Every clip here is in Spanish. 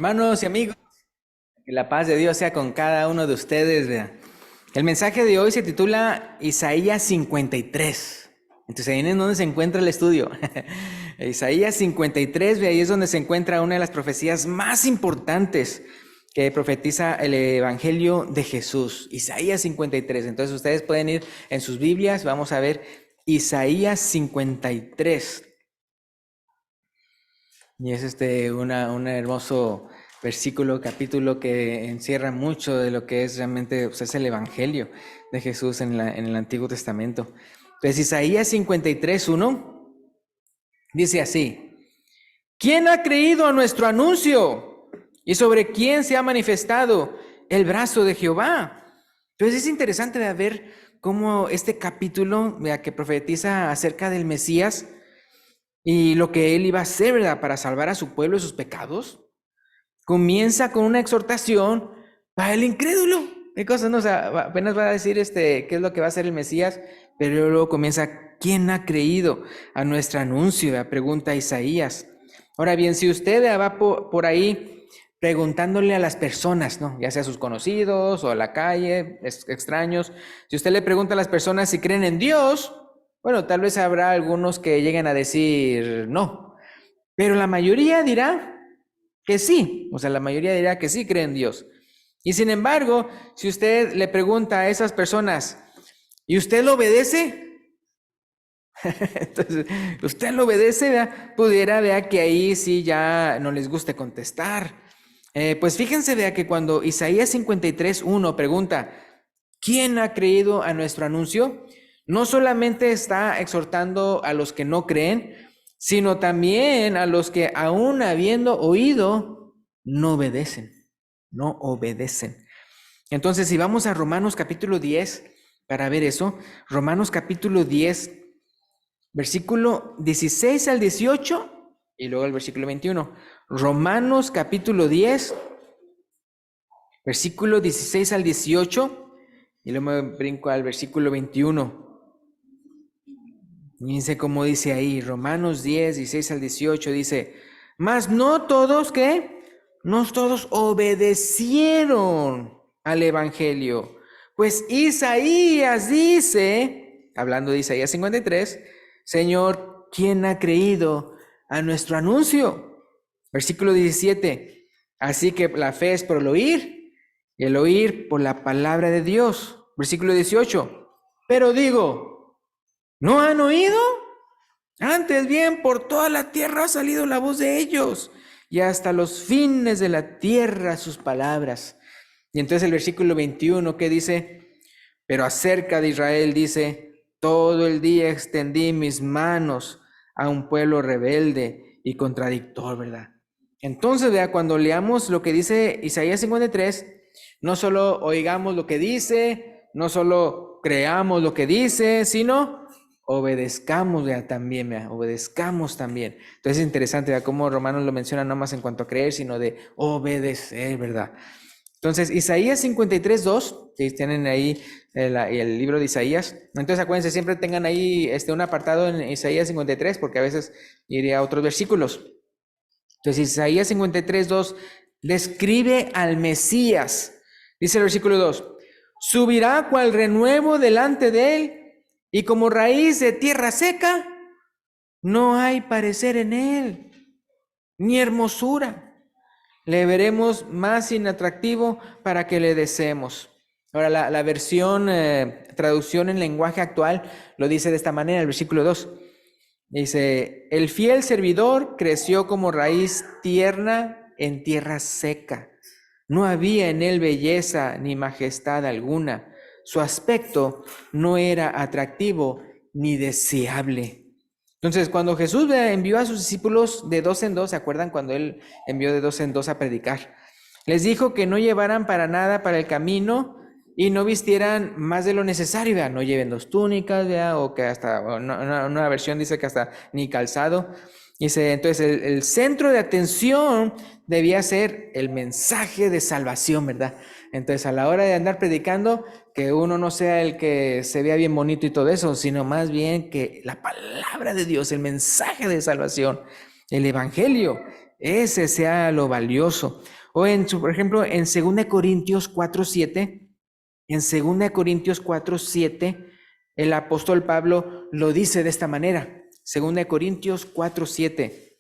Hermanos y amigos, que la paz de Dios sea con cada uno de ustedes. Vea. El mensaje de hoy se titula Isaías 53. Entonces ahí es donde se encuentra el estudio. Isaías 53, ve, ahí es donde se encuentra una de las profecías más importantes que profetiza el Evangelio de Jesús. Isaías 53. Entonces ustedes pueden ir en sus Biblias, vamos a ver Isaías 53. Y es un hermoso versículo, capítulo que encierra mucho de lo que es realmente, pues, es el Evangelio de Jesús en el Antiguo Testamento. Pues Isaías 53:1 dice así: ¿Quién ha creído a nuestro anuncio? ¿Y sobre quién se ha manifestado el brazo de Jehová? Entonces es interesante de ver cómo este capítulo, que profetiza acerca del Mesías y lo que él iba a hacer, ¿verdad?, para salvar a su pueblo de sus pecados, comienza con una exhortación para el incrédulo. ¿Qué cosas? No, o sea, apenas va a decir qué es lo que va a hacer el Mesías, pero luego comienza: ¿quién ha creído a nuestro anuncio?, pregunta Isaías. Ahora bien, si usted va por ahí preguntándole a las personas, ¿no?, ya sea a sus conocidos o a la calle, extraños, si usted le pregunta a las personas si creen en Dios, bueno, tal vez habrá algunos que lleguen a decir no, pero la mayoría dirá que sí, o sea, la mayoría dirá que sí cree en Dios. Y sin embargo, si usted le pregunta a esas personas, ¿y usted lo obedece? Entonces, usted lo obedece, ¿verdad? Pudiera, vea, que ahí sí ya no les guste contestar. Pues fíjense, vea, que cuando Isaías 53:1 pregunta, ¿quién ha creído a nuestro anuncio?, no solamente está exhortando a los que no creen, sino también a los que aún habiendo oído, no obedecen, no obedecen. Entonces, si vamos a Romanos capítulo 10 para ver eso, Romanos capítulo 10, versículo 16 al 18 y luego el versículo 21. Romanos capítulo 10, versículo 16 al 18 y luego me brinco al versículo 21. Fíjense cómo dice ahí, Romanos 10, 16 al 18, dice: mas no todos, ¿qué? No todos obedecieron al Evangelio. Pues Isaías dice, hablando de Isaías 53, Señor, ¿quién ha creído a nuestro anuncio? Versículo 17, así que la fe es por el oír, y el oír por la palabra de Dios. Versículo 18, pero digo, ¿no han oído? Antes bien, por toda la tierra ha salido la voz de ellos, y hasta los fines de la tierra sus palabras. Y entonces el versículo 21, ¿qué dice? Pero acerca de Israel dice: todo el día extendí mis manos a un pueblo rebelde y contradictor, ¿verdad? Entonces, vea, cuando leamos lo que dice Isaías 53, no solo oigamos lo que dice, no solo creamos lo que dice, sino obedezcamos, vea, también, vea, obedezcamos también. Entonces es interesante, vea, cómo Romanos lo menciona no más en cuanto a creer, sino de obedecer, ¿verdad? Entonces, Isaías 53:2, si tienen ahí el libro de Isaías, entonces acuérdense, siempre tengan ahí un apartado en Isaías 53, porque a veces iré a otros versículos. Entonces, Isaías 53:2 describe al Mesías. Dice el versículo 2: subirá cual renuevo delante de él, y como raíz de tierra seca, no hay parecer en él, ni hermosura. Le veremos más inatractivo para que le deseemos. Ahora, la versión, traducción en lenguaje actual, lo dice de esta manera, el versículo 2. Dice: el fiel servidor creció como raíz tierna en tierra seca. No había en él belleza ni majestad alguna. Su aspecto no era atractivo ni deseable. Entonces, cuando Jesús envió a sus discípulos de dos en dos, ¿se acuerdan cuando él envió de dos en dos a predicar? Les dijo que no llevaran para nada para el camino y no vistieran más de lo necesario, ¿verdad? No lleven dos túnicas, ¿verdad? O que hasta, una versión dice que hasta ni calzado. Dice, entonces el centro de atención debía ser el mensaje de salvación, ¿verdad? Entonces, a la hora de andar predicando, que uno no sea el que se vea bien bonito y todo eso, sino más bien que la palabra de Dios, el mensaje de salvación, el evangelio, ese sea lo valioso. O por ejemplo, en 2 Corintios 4:7, en 2 Corintios 4:7, el apóstol Pablo lo dice de esta manera. 2 Corintios 4:7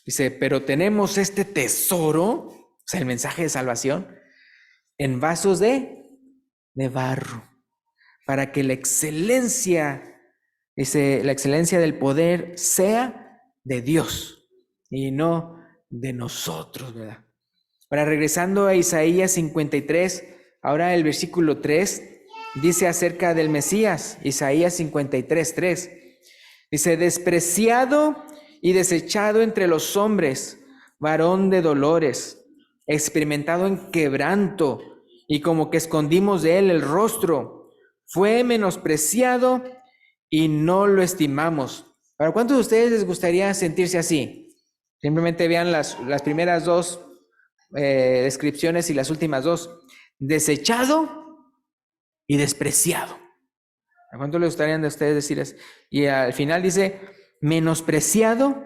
dice, pero tenemos este tesoro, o sea, el mensaje de salvación, en vasos de barro, para que la excelencia, dice, la excelencia del poder sea de Dios y no de nosotros, ¿verdad? Ahora, regresando a Isaías 53, ahora el versículo 3 dice acerca del Mesías, Isaías 53:3. Dice, despreciado y desechado entre los hombres, varón de dolores, experimentado en quebranto, y como que escondimos de él el rostro, fue menospreciado y no lo estimamos. ¿Para cuántos de ustedes les gustaría sentirse así? Simplemente vean las primeras dos descripciones y las últimas dos. Desechado y despreciado. ¿A cuánto les gustaría de ustedes decir eso? Y al final dice, menospreciado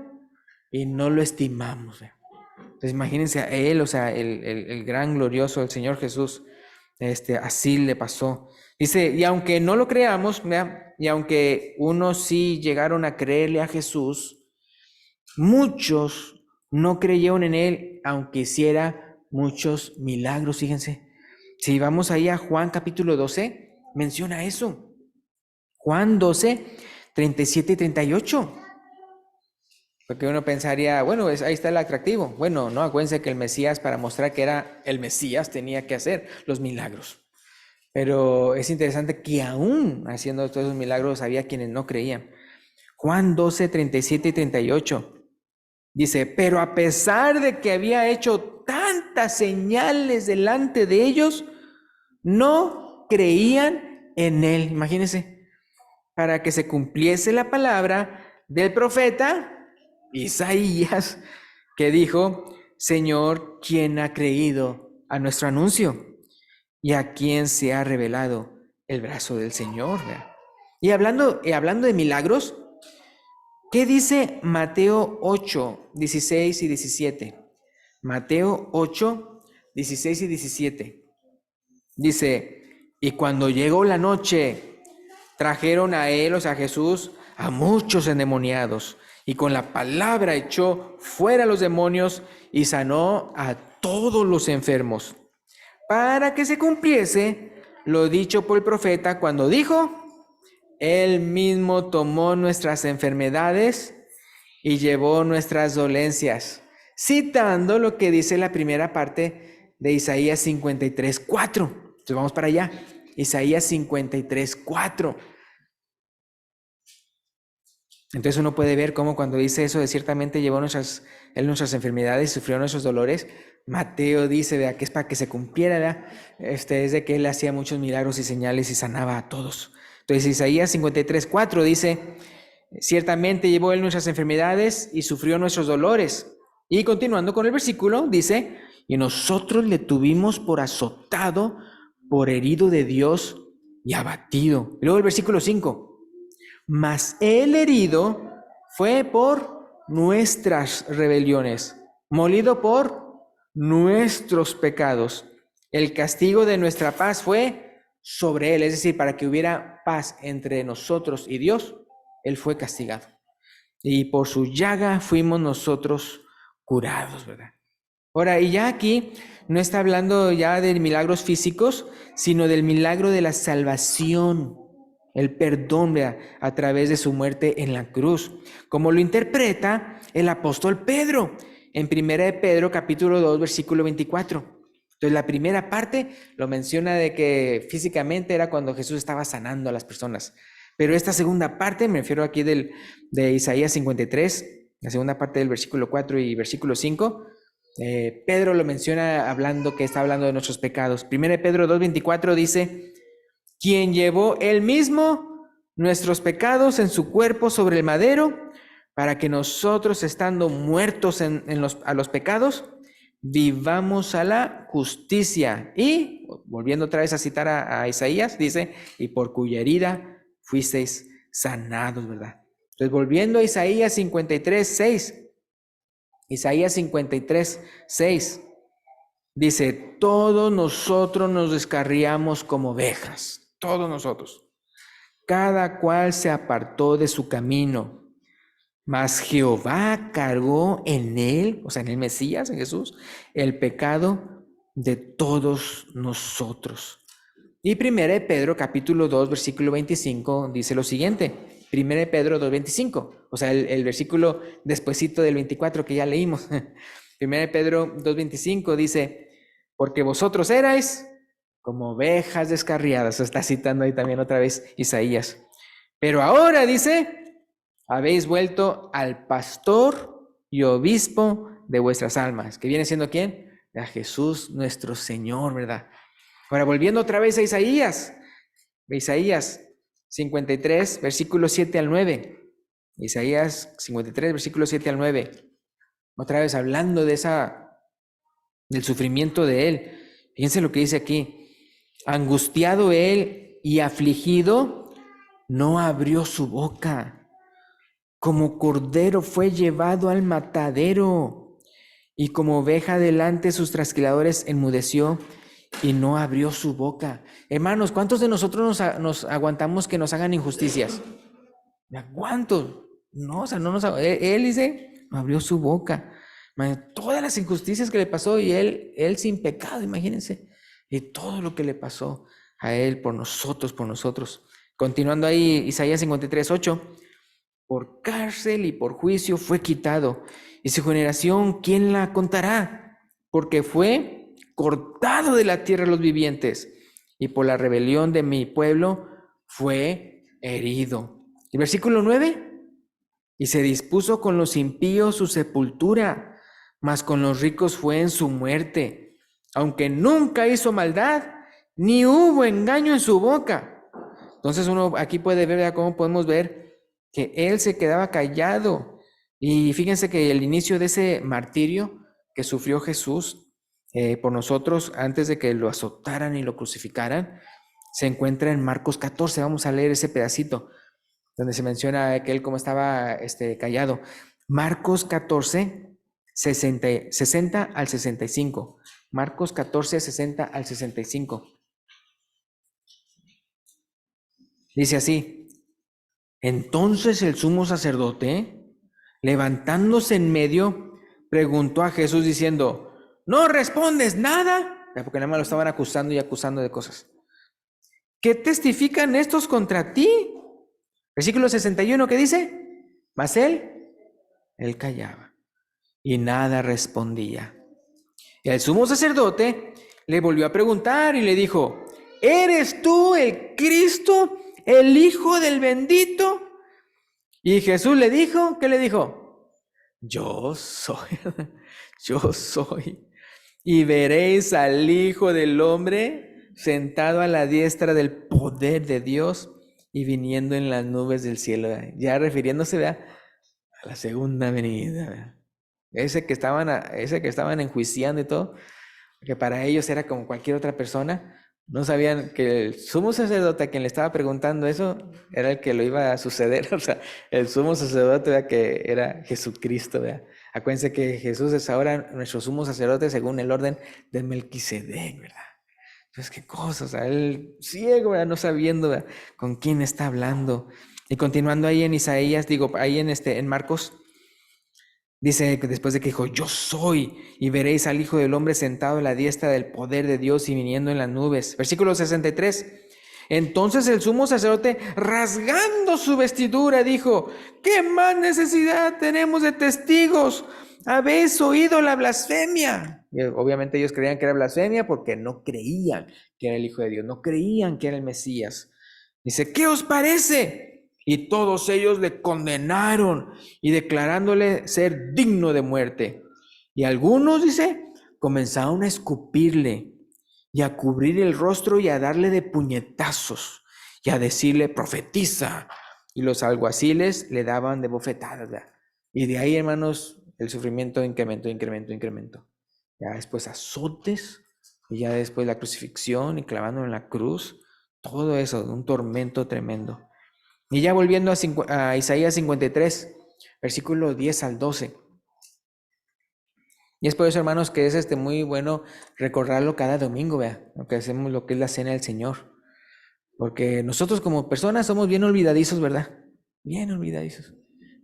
y no lo estimamos. Entonces imagínense a él, o sea, el gran glorioso, el Señor Jesús, así le pasó. Dice, y aunque no lo creamos, ¿verdad? Y aunque unos sí llegaron a creerle a Jesús, muchos no creyeron en él, aunque hiciera muchos milagros, fíjense. Si vamos ahí a Juan capítulo 12, menciona eso. Juan 12, 37 y 38. Porque uno pensaría, bueno, ahí está el atractivo. Bueno, no, acuérdense que el Mesías, para mostrar que era el Mesías, tenía que hacer los milagros. Pero es interesante que aún haciendo todos esos milagros había quienes no creían. Juan 12, 37 y 38. Dice, pero a pesar de que había hecho tantas señales delante de ellos, no creían en él. Imagínense. Para que se cumpliese la palabra del profeta Isaías, que dijo, Señor, ¿quién ha creído a nuestro anuncio? ¿Y a quién se ha revelado el brazo del Señor? Y hablando de milagros, ¿qué dice Mateo 8, 16 y 17? Mateo 8, 16 y 17. Dice, y cuando llegó la noche, trajeron a él, o sea, a Jesús, a muchos endemoniados, y con la palabra echó fuera a los demonios y sanó a todos los enfermos, para que se cumpliese lo dicho por el profeta cuando dijo, él mismo tomó nuestras enfermedades y llevó nuestras dolencias, citando lo que dice la primera parte de Isaías 53:4. Entonces vamos para allá. Isaías 53:4. Entonces uno puede ver cómo cuando dice eso de ciertamente llevó nuestras enfermedades, sufrió nuestros dolores, Mateo dice de que es para que se cumpliera, es de que él hacía muchos milagros y señales y sanaba a todos. Entonces Isaías 53:4 dice, ciertamente llevó él nuestras enfermedades y sufrió nuestros dolores. Y continuando con el versículo dice, y nosotros le tuvimos por azotado, por herido de Dios y abatido. Y luego el versículo 5. Mas el herido fue por nuestras rebeliones, molido por nuestros pecados. El castigo de nuestra paz fue sobre él, es decir, para que hubiera paz entre nosotros y Dios, él fue castigado. Y por su llaga fuimos nosotros curados, ¿verdad? Ahora, y ya aquí no está hablando ya de milagros físicos, sino del milagro de la salvación. El perdón a través de su muerte en la cruz, como lo interpreta el apóstol Pedro en 1 de Pedro capítulo 2 versículo 24. Entonces la primera parte lo menciona de que físicamente era cuando Jesús estaba sanando a las personas, pero esta segunda parte, me refiero aquí de Isaías 53, la segunda parte del versículo 4 y versículo 5, Pedro lo menciona hablando que está hablando de nuestros pecados. 1 de Pedro 2:24 dice, quien llevó él mismo nuestros pecados en su cuerpo sobre el madero, para que nosotros, estando muertos a los pecados, vivamos a la justicia. Y, volviendo otra vez a citar a Isaías, dice, y por cuya herida fuisteis sanados, ¿verdad? Entonces, volviendo a Isaías 53:6, Isaías 53, 6 dice, todos nosotros nos descarriamos como ovejas, todos nosotros. Cada cual se apartó de su camino, mas Jehová cargó en él, o sea, en el Mesías, en Jesús, el pecado de todos nosotros. Y 1 Pedro capítulo 2, versículo 25 dice lo siguiente. 1 Pedro 2, 25, o sea, el versículo despuesito del 24 que ya leímos. 1 Pedro 2, 25 dice, porque vosotros erais como ovejas descarriadas. Está citando ahí también otra vez Isaías. Pero ahora dice, habéis vuelto al pastor y obispo de vuestras almas. ¿Que viene siendo quién? A Jesús nuestro Señor, ¿verdad? Ahora, volviendo otra vez a Isaías 53, versículos 7 al 9. Isaías 53, versículos 7 al 9. Otra vez hablando del sufrimiento de él. Fíjense lo que dice aquí. Angustiado él y afligido, no abrió su boca. Como cordero fue llevado al matadero, y como oveja delante de sus trasquiladores enmudeció y no abrió su boca. Hermanos, ¿cuántos de nosotros nos aguantamos que nos hagan injusticias? ¿Cuántos? No, o sea, no nos... Él dice, no abrió su boca. Todas las injusticias que le pasó y él sin pecado, imagínense. Y todo lo que le pasó a él por nosotros. Continuando ahí, Isaías 53, 8. Por cárcel y por juicio fue quitado. Y su generación, ¿quién la contará? Porque fue cortado de la tierra de los vivientes. Y por la rebelión de mi pueblo fue herido. Y versículo 9. Y se dispuso con los impíos su sepultura, mas con los ricos fue en su muerte, aunque nunca hizo maldad, ni hubo engaño en su boca. Entonces uno aquí puede ver cómo podemos ver que él se quedaba callado. Y fíjense que el inicio de ese martirio que sufrió Jesús por nosotros antes de que lo azotaran y lo crucificaran, se encuentra en Marcos 14. Vamos a leer ese pedacito donde se menciona que él como estaba callado. Marcos 14, 60 al 65. Marcos 14, 60 al 65. Dice así, entonces el sumo sacerdote, levantándose en medio, preguntó a Jesús diciendo, ¿no respondes nada? Porque nada más lo estaban acusando y acusando de cosas. ¿Qué testifican estos contra ti? Versículo 61, ¿qué dice? Mas él callaba y nada respondía. Y el sumo sacerdote le volvió a preguntar y le dijo, ¿eres tú el Cristo, el Hijo del bendito? Y Jesús le dijo, ¿qué le dijo? Yo soy, yo soy. Y veréis al Hijo del Hombre sentado a la diestra del poder de Dios y viniendo en las nubes del cielo. Ya refiriéndose a la segunda venida. Ese que estaban enjuiciando y todo, que para ellos era como cualquier otra persona, no sabían que el sumo sacerdote a quien le estaba preguntando eso era el que lo iba a suceder. O sea, el sumo sacerdote, ¿verdad? Que era Jesucristo, ¿verdad? Acuérdense que Jesús es ahora nuestro sumo sacerdote según el orden de Melquisedec, ¿verdad? Entonces, qué cosa, o sea, él ciego, ¿verdad? No sabiendo, ¿verdad? Con quién está hablando. Y continuando ahí en Isaías, ahí en Marcos, dice que después de que dijo, yo soy, y veréis al Hijo del Hombre sentado a la diestra del poder de Dios y viniendo en las nubes. Versículo 63. Entonces el sumo sacerdote, rasgando su vestidura, dijo, ¿qué más necesidad tenemos de testigos? ¿Habéis oído la blasfemia? Y obviamente ellos creían que era blasfemia porque no creían que era el Hijo de Dios, no creían que era el Mesías. Dice, ¿qué os parece? Y todos ellos le condenaron y declarándole ser digno de muerte. Y algunos, dice, comenzaron a escupirle y a cubrir el rostro y a darle de puñetazos y a decirle, profetiza. Y los alguaciles le daban de bofetadas. Y de ahí, hermanos, el sufrimiento incrementó. Ya después azotes y ya después la crucifixión y clavándolo en la cruz. Todo eso, un tormento tremendo. Y ya volviendo a Isaías 53, versículos 10 al 12. Y es por eso, hermanos, que es muy bueno recordarlo cada domingo, vea, lo que hacemos, lo que es la cena del Señor. Porque nosotros como personas somos bien olvidadizos, ¿verdad? Bien olvidadizos.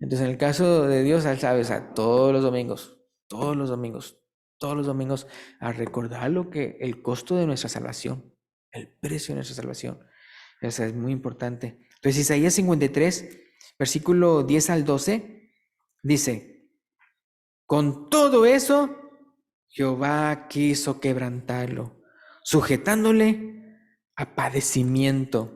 Entonces, en el caso de Dios, Él sabe, o sea, todos los domingos, todos los domingos, todos los domingos, a recordar lo que el costo de nuestra salvación, el precio de nuestra salvación. Eso es muy importante. Entonces, Isaías 53, versículo 10 al 12, dice, con todo eso, Jehová quiso quebrantarlo, sujetándole a padecimiento,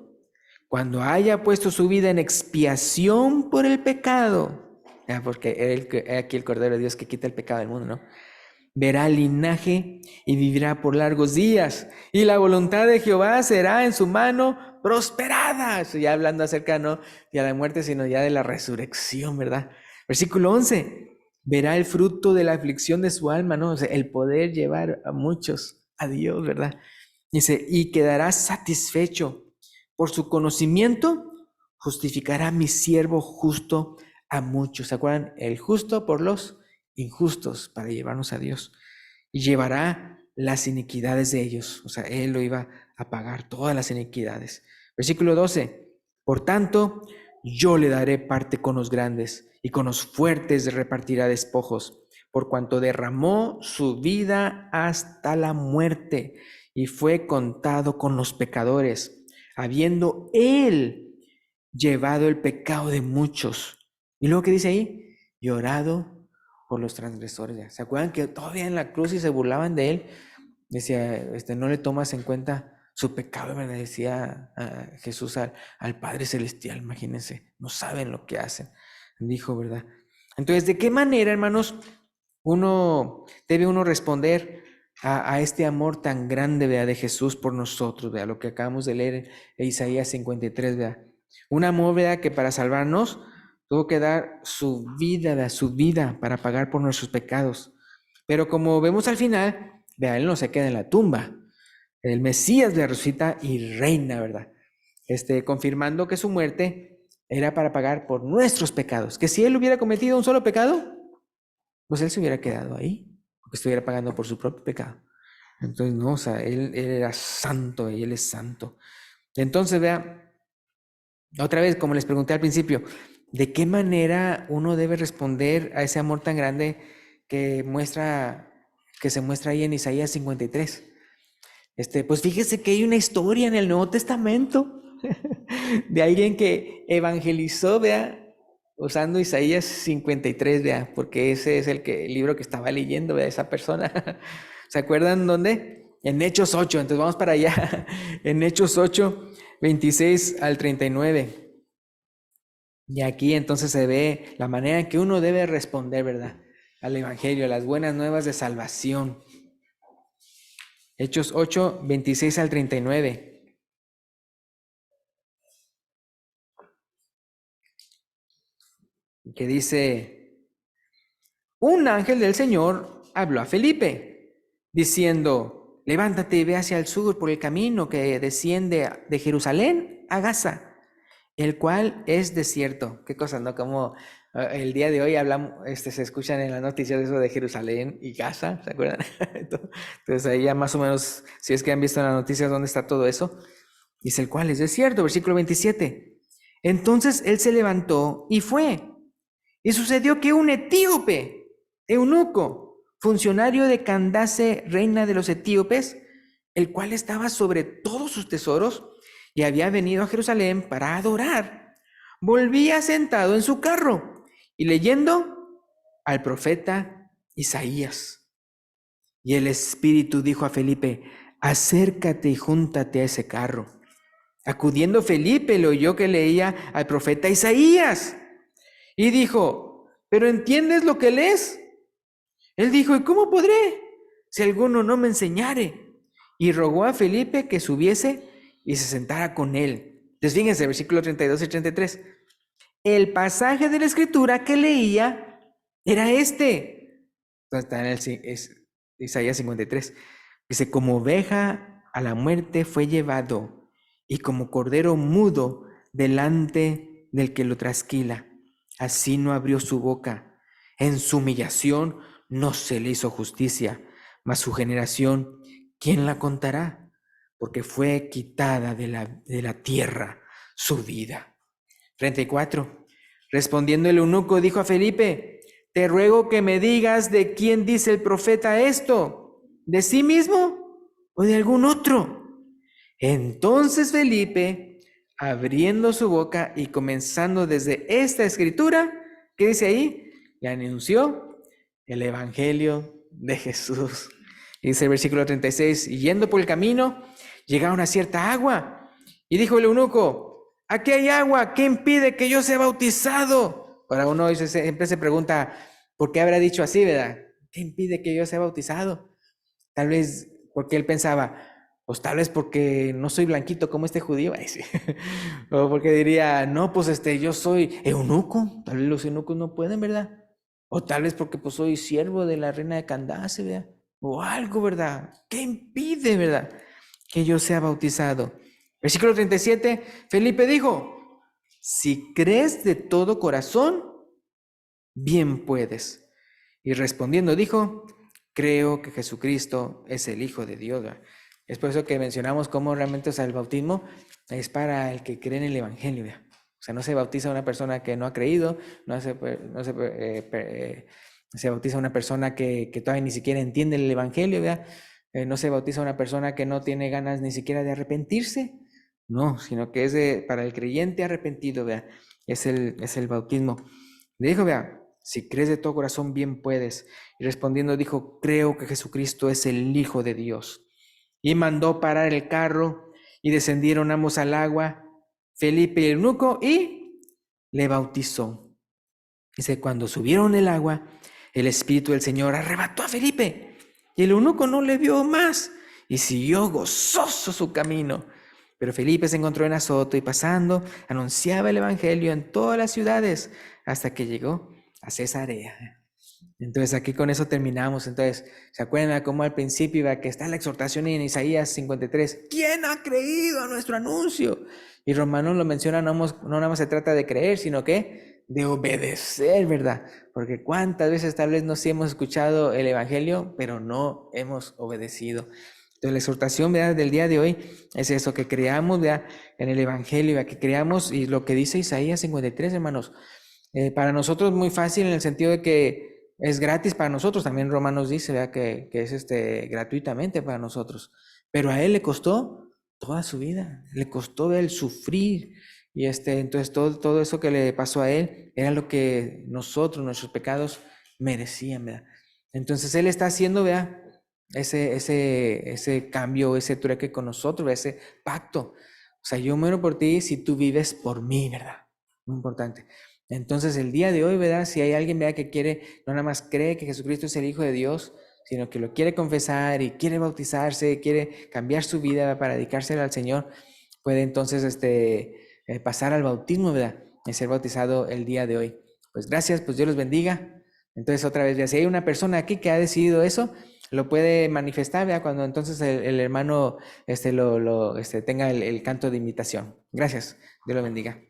cuando haya puesto su vida en expiación por el pecado, porque aquí el Cordero de Dios que quita el pecado del mundo, ¿no? Verá linaje y vivirá por largos días, y la voluntad de Jehová será en su mano prosperada. Eso ya hablando acerca no ya de la muerte, sino ya de la resurrección, ¿verdad? Versículo 11, verá el fruto de la aflicción de su alma, ¿no? O sea, el poder llevar a muchos a Dios, ¿verdad? Dice, y quedará satisfecho. Por su conocimiento justificará a mi siervo justo a muchos. ¿Se acuerdan? El justo por los injustos para llevarnos a Dios. Y llevará las iniquidades de ellos. O sea, Él lo iba a pagar todas las iniquidades. Versículo 12. Por tanto, yo le daré parte con los grandes y con los fuertes repartirá despojos, por cuanto derramó su vida hasta la muerte y fue contado con los pecadores, habiendo Él llevado el pecado de muchos. Y luego, ¿qué dice ahí? Llorado por los transgresores. ¿Se acuerdan que todavía en la cruz y se burlaban de él? Decía, no le tomas en cuenta su pecado, ¿verdad? Decía Jesús al Padre Celestial, imagínense, no saben lo que hacen, dijo, ¿verdad? Entonces, ¿de qué manera, hermanos, debe uno responder a este amor tan grande, ¿verdad? De Jesús por nosotros, ¿verdad? Lo que acabamos de leer en Isaías 53, ¿verdad? Un amor, ¿verdad? Que para salvarnos tuvo que dar su vida, ¿verdad? Su vida para pagar por nuestros pecados. Pero como vemos al final, vea, Él no se queda en la tumba. El Mesías le resucita y reina, ¿verdad? Confirmando que su muerte era para pagar por nuestros pecados. Que si Él hubiera cometido un solo pecado, pues Él se hubiera quedado ahí, porque estuviera pagando por su propio pecado. Entonces, no, o sea, Él era santo y Él es santo. Entonces, vea, otra vez, como les pregunté al principio, ¿de qué manera uno debe responder a ese amor tan grande que se muestra ahí en Isaías 53? Pues fíjese que hay una historia en el Nuevo Testamento de alguien que evangelizó, vea, usando Isaías 53, vea, porque ese es el libro que estaba leyendo, vea, esa persona. ¿Se acuerdan dónde? En Hechos 8, entonces vamos para allá. En Hechos 8, 26 al 39. Y aquí entonces se ve la manera en que uno debe responder, ¿verdad? Al Evangelio, a las buenas nuevas de salvación. Hechos 8, 26 al 39. Que dice, un ángel del Señor habló a Felipe, diciendo, levántate y ve hacia el sur por el camino que desciende de Jerusalén a Gaza, el cual es desierto. Qué cosa, ¿no? Como el día de hoy hablamos, se escuchan en las noticias eso de Jerusalén y Gaza, ¿se acuerdan? Entonces ahí ya más o menos, si es que han visto en las noticias dónde está todo eso, dice el cual es desierto, versículo 27. Entonces él se levantó y fue. Y sucedió que un etíope, eunuco, funcionario de Candace, reina de los etíopes, el cual estaba sobre todos sus tesoros y había venido a Jerusalén para adorar, volvía sentado en su carro y leyendo al profeta Isaías. Y el Espíritu dijo a Felipe, acércate y júntate a ese carro. Acudiendo Felipe, le oyó que leía al profeta Isaías. Y dijo, ¿pero entiendes lo que lees? Él dijo, ¿y cómo podré si alguno no me enseñare? Y rogó a Felipe que subiese y se sentara con él. Entonces fíjense, versículos 32 y 33. El pasaje de la escritura que leía era este. Entonces está en Isaías 53. Dice, como oveja a la muerte fue llevado y como cordero mudo delante del que lo trasquila. Así no abrió su boca. En su humillación no se le hizo justicia, mas su generación, ¿quién la contará? Porque fue quitada de la tierra su vida. 34. Respondiendo el eunuco, dijo a Felipe: te ruego que me digas de quién dice el profeta esto, ¿de sí mismo o de algún otro? Entonces Felipe, abriendo su boca y comenzando desde esta escritura, ¿qué dice ahí? Le anunció el evangelio de Jesús. Dice el versículo 36, y yendo por el camino, llegaron a cierta agua, y dijo el eunuco: aquí hay agua, ¿qué impide que yo sea bautizado? Para uno siempre se pregunta, ¿por qué habrá dicho así, verdad? ¿Qué impide que yo sea bautizado? Tal vez porque él pensaba, pues tal vez porque no soy blanquito como este judío, ay, sí. O porque diría, no, pues yo soy eunuco, tal vez los eunucos no pueden, ¿verdad? O tal vez porque pues soy siervo de la reina de Candace, ¿verdad? O algo, ¿verdad? ¿Qué impide, verdad? Que yo sea bautizado. Versículo 37, Felipe dijo: si crees de todo corazón, bien puedes. Y respondiendo dijo: creo que Jesucristo es el Hijo de Dios. Es por eso que mencionamos cómo realmente, o sea, el bautismo es para el que cree en el Evangelio. O sea, no se bautiza una persona que no ha creído, se bautiza una persona que todavía ni siquiera entiende el Evangelio, no se bautiza una persona que no tiene ganas ni siquiera de arrepentirse, no, sino que es para el creyente arrepentido, es el bautismo. Le dijo, si crees de todo corazón, bien puedes. Y respondiendo dijo: creo que Jesucristo es el Hijo de Dios. Y mandó parar el carro, y descendieron ambos al agua, Felipe y el eunuco, y le bautizó. Dice: cuando subieron el agua, el Espíritu del Señor arrebató a Felipe, y el eunuco no le vio más, y siguió gozoso su camino. Pero Felipe se encontró en Azoto, y pasando, anunciaba el Evangelio en todas las ciudades, hasta que llegó a Cesarea. Entonces aquí con eso terminamos. Entonces, ¿se acuerdan cómo al principio que está la exhortación en Isaías 53? ¿Quién ha creído a nuestro anuncio? Y Romanos lo menciona, no nada más se trata de creer, sino que de obedecer, ¿verdad? Porque cuántas veces tal vez no sí hemos escuchado el Evangelio, pero no hemos obedecido. Entonces la exhortación, ¿verdad?, del día de hoy es eso, que creamos, ¿verdad?, en el Evangelio, ¿verdad?, que creamos, y lo que dice Isaías 53, hermanos, para nosotros muy fácil en el sentido de que es gratis para nosotros. También Romanos dice, ¿verdad?, que es gratuitamente para nosotros. Pero a él le costó toda su vida, le costó el sufrir. Y entonces todo eso que le pasó a él era lo que nosotros, nuestros pecados, merecían, ¿verdad? Entonces él está haciendo, ¿verdad?, ese cambio, ese trueque con nosotros, ¿verdad?, ese pacto. O sea, yo muero por ti si tú vives por mí, ¿verdad? Muy importante. Entonces el día de hoy, ¿verdad?, si hay alguien, ¿verdad?, que quiere, no nada más cree que Jesucristo es el Hijo de Dios, sino que lo quiere confesar y quiere bautizarse, quiere cambiar su vida para dedicársela al Señor, puede entonces pasar al bautismo, ¿verdad?, y ser bautizado el día de hoy. Pues gracias, pues Dios los bendiga. Entonces otra vez, si hay una persona aquí que ha decidido eso, lo puede manifestar, ¿verdad?, cuando entonces el hermano tenga el canto de invitación. Gracias, Dios lo bendiga.